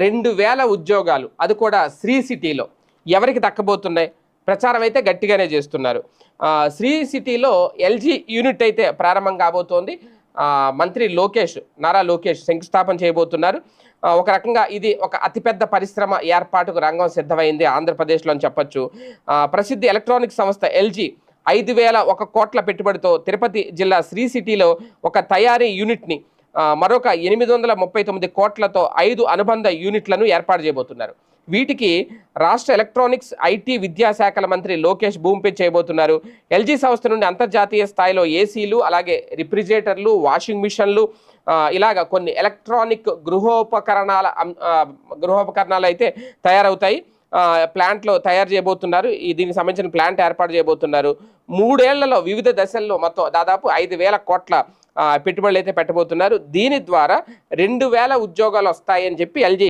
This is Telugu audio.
2000 ఉద్యోగాలు, అది కూడా శ్రీ సిటీలో ఎవరికి దక్కబోతున్నాయి? ప్రచారం అయితే గట్టిగానే చేస్తున్నారు. శ్రీ సిటీలో ఎల్జీ యూనిట్ అయితే ప్రారంభం కాబోతోంది. మంత్రి నారా లోకేష్ శంకుస్థాపన చేయబోతున్నారు. ఒక రకంగా ఇది ఒక అతిపెద్ద పరిశ్రమ ఏర్పాటుకు రంగం సిద్ధమైంది ఆంధ్రప్రదేశ్లో అని చెప్పొచ్చు. ప్రసిద్ధ ఎలక్ట్రానిక్ సంస్థ ఎల్జీ 5,001 కోట్ల పెట్టుబడితో తిరుపతి జిల్లా శ్రీ సిటీలో ఒక తయారీ యూనిట్ని మరొక 839 కోట్లతో 5 అనుబంధ యూనిట్లను ఏర్పాటు చేయబోతున్నారు. వీటికి రాష్ట్ర ఎలక్ట్రానిక్స్, ఐటీ, విద్యాశాఖల మంత్రి లోకేష్ భూమిపై చేయబోతున్నారు. ఎల్జీ సంస్థ నుండి అంతర్జాతీయ స్థాయిలో ఏసీలు, అలాగే రిఫ్రిజిరేటర్లు, వాషింగ్ మిషన్లు, ఇలాగ కొన్ని ఎలక్ట్రానిక్ గృహోపకరణాలు అయితే తయారవుతాయి. ప్లాంట్లో తయారు చేయబోతున్నారు. దీనికి సంబంధించిన ప్లాంట్ ఏర్పాటు చేయబోతున్నారు. 3 ఏళ్లలో వివిధ దశల్లో మొత్తం దాదాపు 5,000 కోట్ల పెట్టుబడులు అయితే పెట్టబోతున్నారు. దీని ద్వారా 2,000 ఉద్యోగాలు వస్తాయని చెప్పి ఎల్జీ